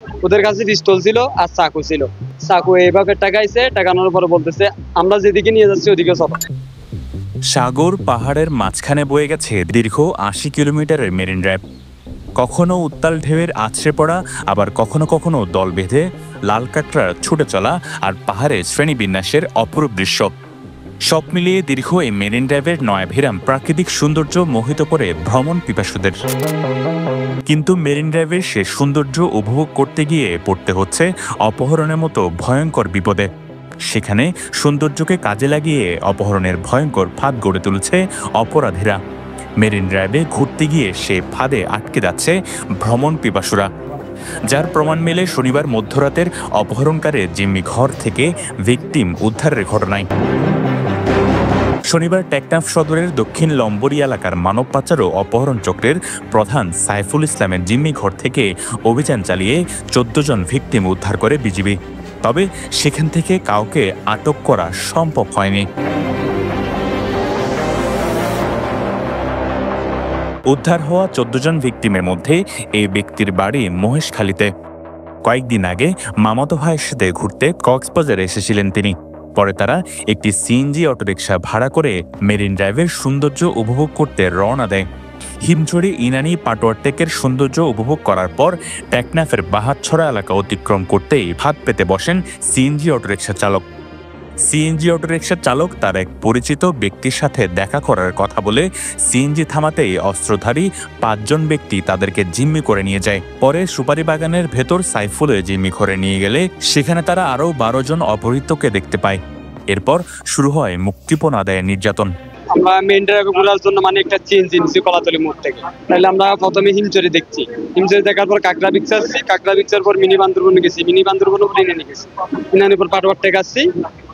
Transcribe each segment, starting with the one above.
ওদের কাছে পিস্তল ছিল আর চাকু ছিল। চাকু এইভাবে টাকাইছে, টাকানোর পরে বলতেছে আমরা যেদিকে নিয়ে যাচ্ছি ওদিকে চলো। সাগর পাহাড়ের মাঝখানে বয়ে গেছে দীর্ঘ ৮০ কিলোমিটারের মেরিন ড্রাইভ। কখনো উত্তাল ঢেউয়ের আছড়ে পড়া, আবার কখনো কখনো দল বেঁধে লাল কাঁকড়ার ছুটে চলা আর পাহাড়ে শ্রেণীবিন্যাসের অপরূপ দৃশ্য। সব মিলিয়ে দীর্ঘ এই মেরিন ড্রাইভের নয়াভিরাম প্রাকৃতিক সৌন্দর্য মোহিত করে ভ্রমণ পিপাসুদের। কিন্তু মেরিন ড্রাইভের সে সৌন্দর্য উপভোগ করতে গিয়ে পড়তে হচ্ছে অপহরণের মতো ভয়ঙ্কর বিপদে। সেখানে সৌন্দর্যকে কাজে লাগিয়ে অপহরণের ভয়ঙ্কর ফাঁদ গড়ে তুলছে অপরাধীরা। মেরিন ড্রাইভে ঘুরতে গিয়ে সে ফাঁদে আটকে যাচ্ছে ভ্রমণ পিপাসুরা, যার প্রমাণ মেলে শনিবার মধ্যরাতের অপহরণকারীর জিম্মি ঘর থেকে ভিকটিম উদ্ধারের ঘটনায়। শনিবার টেকনাফ সদরের দক্ষিণ লম্বরি এলাকার মানব পাচার ও অপহরণ চক্রের প্রধান সাইফুল ইসলামের জিম্মি ঘর থেকে অভিযান চালিয়ে ১৪ জন ভিকটিম উদ্ধার করে বিজিবি। তবে সেখান থেকে কাউকে আটক করা সম্ভব হয়নি। উদ্ধার হওয়া ১৪ জন ভিকটিমের মধ্যে এই ব্যক্তির বাড়ি মহেশখালীতে। কয়েকদিন আগে মামাতো ভাইয়ের সাথে ঘুরতে কক্সবাজারে এসেছিলেন তিনি। পরে তারা একটি সিএনজি অটোরিকশা ভাড়া করে মেরিন ড্রাইভের সৌন্দর্য উপভোগ করতে রওনা দেয়। হিমছড়ি ইনানি পাটোয়ারটেকের সৌন্দর্য উপভোগ করার পর টেকনাফের বাহাতছড়া এলাকা অতিক্রম করতেই ফাঁদ পেতে বসেন সিএনজি অটোরিকশা চালক। সিএনজি অটোরিকশার চালক তার এক পরিচিত ব্যক্তির সাথে দেখা করার কথা বলে সিএনজি থামাতেই অস্ত্রধারী ৫ জন ব্যক্তি তাদেরকে জিম্মি করে নিয়ে যায়। পরে সুপারি বাগানের ভেতর সাইফুলে জিম্মি করে নিয়ে গেলে সেখানে তারা আরও ১২ জন অপহৃতকে দেখতে পায়। এরপর শুরু হয় মুক্তিপণ আদায়ের নির্যাতন। আমরা মেইন ড্রাইভে ঘোরার জন্য একটা চেঞ্জ নিচ্ছি কলাতলি মোড় থেকে। তাহলে আমরা প্রথমে হিমচরি দেখছি, হিমচরি দেখার পর কাঁকড়া বিক্স আসছি, কাঁকড়া বিক্সের পর মিনি বান্দরবনে গেছি, মিনি বান্দরবনে নিয়ে গেছি, ইনানির পর পাটোয়ার টেক আসছি।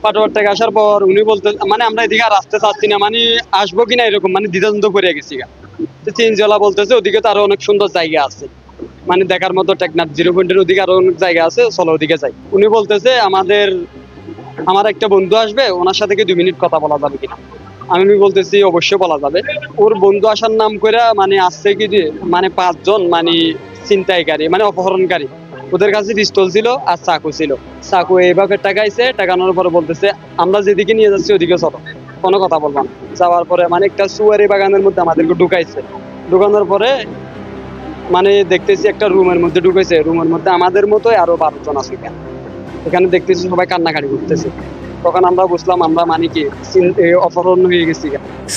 পাটোয়ার টেক আসার পর উনি বলতে আমরা এদিকে আর আসতে চাচ্ছি না, আসবো কিনা এরকম দ্বিধাদ্বন্দ্ব করে গেছি। চেঞ্জওয়ালা বলতেছে ওদিকে তো আরো অনেক সুন্দর জায়গা আছে, দেখার মতো টেকনাফ 0 পয়েন্টের ওদিকে আরো অনেক জায়গা আছে, চলো ওদিকে যাই। উনি বলতেছে আমার একটা বন্ধু আসবে, ওনার সাথে কি 2 মিনিট কথা বলা যাবে কিনা। আমি বলতেছি অবশ্যই বলা যাবে। ওর বন্ধু আসার নাম করে আসছে কি 5 জন ছিনতাইকারী অপহরণকারী। ওদের কাছে পিস্তল ছিল আর চাকু ছিল। চাকু এইভাবে টাকাইছে, টাকানোর পরে বলতেছে আমরা যেদিকে নিয়ে যাচ্ছি ওদিকে চলো, কোনো কথা বলবো না। যাওয়ার পরে একটা সুয়ারি বাগানের মধ্যে আমাদেরকে ঢুকাইছে। ঢুকানোর পরে দেখতেছি একটা রুমের মধ্যে ঢুকেছে, রুমের মধ্যে আমাদের মতোই আরো 12 জন আছে। এখানে দেখতেছি সবাই কান্নাকাটি করতেছে। তখন আমরা বুঝলাম আমরা অপহরণ হয়ে গেছি।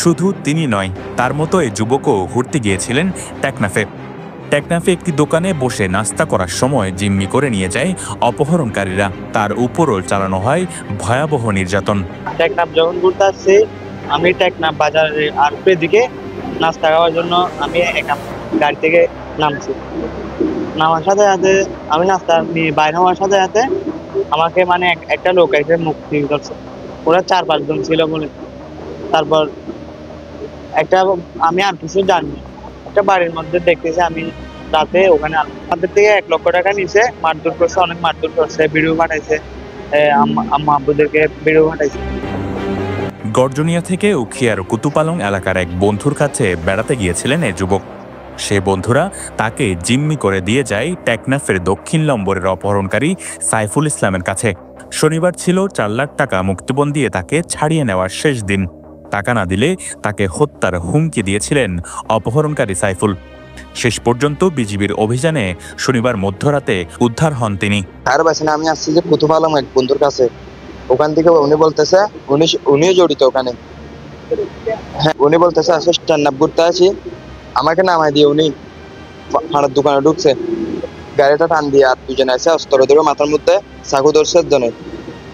শুধু তিনি নয়, তার মতো এই যুবকও ঘুরতে গিয়েছিলেন টেকনাফে। টেকনাফে একটি দোকানে বসে নাস্তা করার সময় জিম্মি করে নিয়ে যায় অপহরণকারীরা। তার উপরও চালানো হয় ভয়াবহ নির্যাতন। টেকনাফ যখন ঘুরতে আসছি, আমি টেকনাফ বাজারের আর দিকে নাস্তা খাওয়ার জন্য আমি গাড়ি থেকে নামছি। নামার সাথে সাথে আমি নাস্তা নিয়ে বাইরে হওয়ার সাথে সাথে আমাকে একটা লোক এসে মুক্তি করছে। ওরা ৪-৫ জন ছিল বলে। তারপর আমি আর কিছু জানি, একটা বাড়ির মধ্যে দেখতেছি আমি রাতে, ওখানে আমাদের থেকে ১ লক্ষ টাকা নিচে মারধর করছে, অনেক মারধর করছে, ভিডিও পাঠাইছে, আম্মা আব্বুদেরকে ভিডিও পাঠাইছে। গর্জনিয়া থেকে উখিয়ার কুতুপালং এলাকার এক বন্ধুর কাছে বেড়াতে গিয়েছিলেন এই যুবক। সে বন্ধুরা তাকে জিম্মি করে দিয়ে যায় টেকনাফের দক্ষিণ লম্বরের অপহরণকারী সাইফুল ইসলামের কাছে। শনিবার ছিল ৪ লাখ টাকা মুক্তিপণ দিয়ে তাকে ছাড়িয়ে নেওয়ার শেষ দিন। টাকা না দিলে তাকে হত্যার হুমকি দিয়েছিলেন অপহরণকারী সাইফুল। শেষ পর্যন্ত বিজিবির অভিযানে শনিবার মধ্যরাতে উদ্ধার হন তিনি। আমি আসছি যে কুতুপালং এক বন্ধুর কাছে, ওখান থেকে উনি বলতেছে উনিও জড়িত ওখানে। হ্যাঁ, উনি বলতেছে আসলে টেকনাফ ঘুরতে আছি, আমাকে নামাই দিয়ে উনি ফাড়ার দোকানে ঢুকছে, গাড়িটা টান দিয়ে আর 2 জন আছে, অস্ত্র ধরে মাথার মধ্যে চাকু ধরছে, একজনের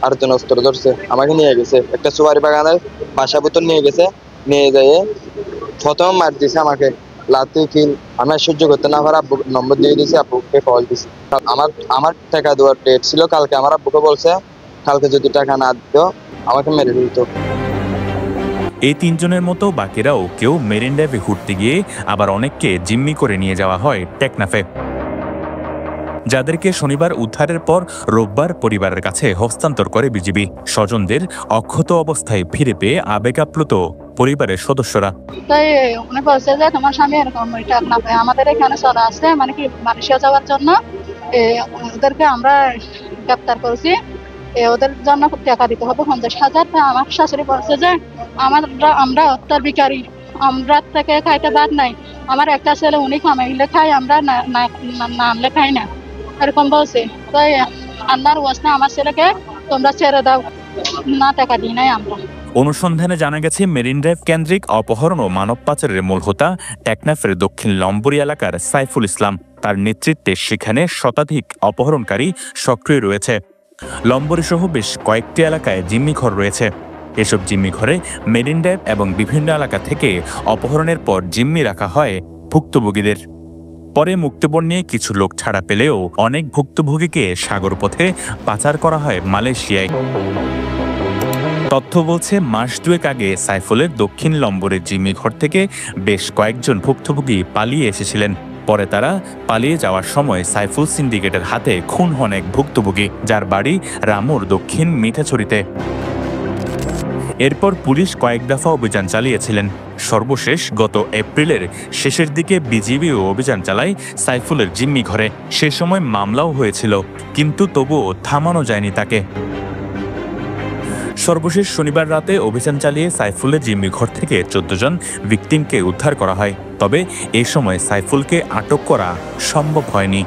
আরেকজন অস্ত্র ধরছে, আমাকে নিয়ে গেছে একটা সুপারি বাগানের বাসা বোতল নিয়ে গেছে। নিয়ে যেয়ে প্রথম মার দিছে আমাকে লাথি কিল। আমি সহ্য করতে না পারে আব্বু নম্বর দিয়ে দিয়েছি, আব্বুকে কল দিছি। আমার টাকা দেওয়ার ডেট ছিল কালকে। আমার আব্বুকে বলছে কালকে যদি টাকা না দিত আমাকে মেরে দিত। এই 3 জনের মতো বাকিরাও কেউ মেরিন ড্রাইভে ঘুরতে গিয়ে আবার অনেককে জিম্মি করে নিয়ে যাওয়া হয় টেকনাফে, যাদেরকে শনিবার উদ্ধারের পর রোববার পরিবারের কাছে হস্তান্তর করে বিজিবি। স্বজনদের অক্ষত অবস্থায় ফিরে পেয়ে আবেগ আপ্লুত পরিবারের সদস্যরা। তাই উনি বলছে যে তোমার স্বামী এরকম টেকনাফে আমাদের এখানে চলে আসছে, কি মালয়েশিয়া যাওয়ার জন্য। ওদেরকে আমরা গ্রেপ্তার করেছি। ওদের জন্য টাকা দিতে হবে 50,000। আমার শাশুড়ি বলছে যে আমরা উত্তরাধিকারী, আমরা থেকে খাইতে বাদ নাই। আমার একটা ছেলে উনি কামাইলে খাই, আমরা না আনলে খাই না, এরকম বলছে। তো আল্লাহর ওয়াস্তে আমার ছেলেকে তোমরা ছেড়ে দাও, না টাকা দিই নাই আমরা। অনুসন্ধানে জানা গেছে মেরিন ড্রাইভ কেন্দ্রিক অপহরণ ও মানব পাচারের মূল হোতা টেকনাফের দক্ষিণ লম্বরি এলাকার সাইফুল ইসলাম। তার নেতৃত্বে সেখানে শতাধিক অপহরণকারী সক্রিয় রয়েছে। লম্বরি সহ বেশ কয়েকটি এলাকায় জিম্মিঘর রয়েছে। এসব জিম্মিঘরে মেরিন ড্রাইভ এবং বিভিন্ন এলাকা থেকে অপহরণের পর জিম্মি রাখা হয় ভুক্তভোগীদের। পরে মুক্তিপণ নিয়ে কিছু লোক ছাড়া পেলেও অনেক ভুক্তভোগীকে সাগর পথে পাচার করা হয় মালয়েশিয়ায়। তথ্য বলছে মাস দুয়েক আগে সাইফুলের দক্ষিণ লম্বরের জিম্মিঘর থেকে বেশ কয়েকজন ভুক্তভোগী পালিয়ে এসেছিলেন। পরে তারা পালিয়ে যাওয়ার সময় সাইফুল সিন্ডিকেটের হাতে খুন হন এক ভুক্তভোগী, যার বাড়ি রামুর দক্ষিণ মিঠাছড়িতে। এরপর পুলিশ কয়েক দফা অভিযান চালিয়েছিলেন। সর্বশেষ গত এপ্রিলের শেষের দিকে বিজিবিও অভিযান চালায় সাইফুলের জিম্মিঘরে। সে সময় মামলাও হয়েছিল, কিন্তু তবুও থামানো যায়নি তাকে। সর্বশেষ শনিবার রাতে অভিযান চালিয়ে সাইফুলের জিম্মিঘর থেকে 14 জন ভিকটিমকে উদ্ধার করা হয়। তবে এই সময় সাইফুলকে আটক করা সম্ভব হয়নি।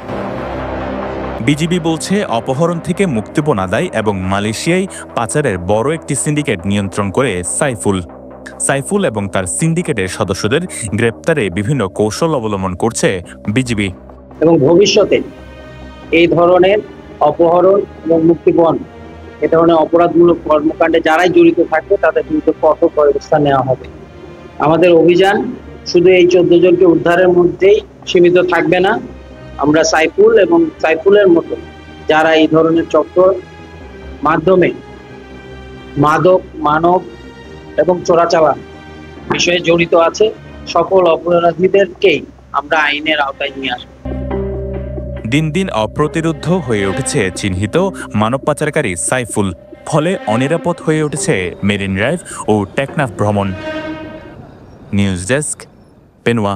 বিজিবি বলছে অপহরণ থেকে মুক্তিপণ আদায় এবং মালয়েশিয়ায় পাচারের বড় একটি সিন্ডিকেট নিয়ন্ত্রণ করে সাইফুল এবং তার সিন্ডিকেটের সদস্যদের গ্রেপ্তারে বিভিন্ন কৌশল অবলম্বন করছে বিজিবি। এবং ভবিষ্যতে এই ধরনের অপহরণ এবং মুক্তিপণ, এ ধরনের অপরাধমূলক কর্মকাণ্ডে যারাই জড়িত থাকবে তাদের বিরুদ্ধে কঠোর ব্যবস্থা নেওয়া হবে। আমাদের অভিযান শুধু এই 14 জনকে উদ্ধারের মধ্যেই সীমিত থাকবে না। আমরা সাইফুল এবং সাইফুলের মতো যারা এই ধরনের চক্র মাধ্যমে মাদক, মানব এবং চোরাচালান বিষয়ে জড়িত আছে সকল অপরাধীদেরকেই আমরা আইনের আওতায় নিয়ে আসব। দিন দিন অপ্রতিরোধ্য হয়ে উঠেছে চিহ্নিত মানব পাচারকারী সাইফুল। ফলে অনিরাপদ হয়ে উঠেছে মেরিন ড্রাইভ ও টেকনাফ ভ্রমণ। News desk, পেনওয়া।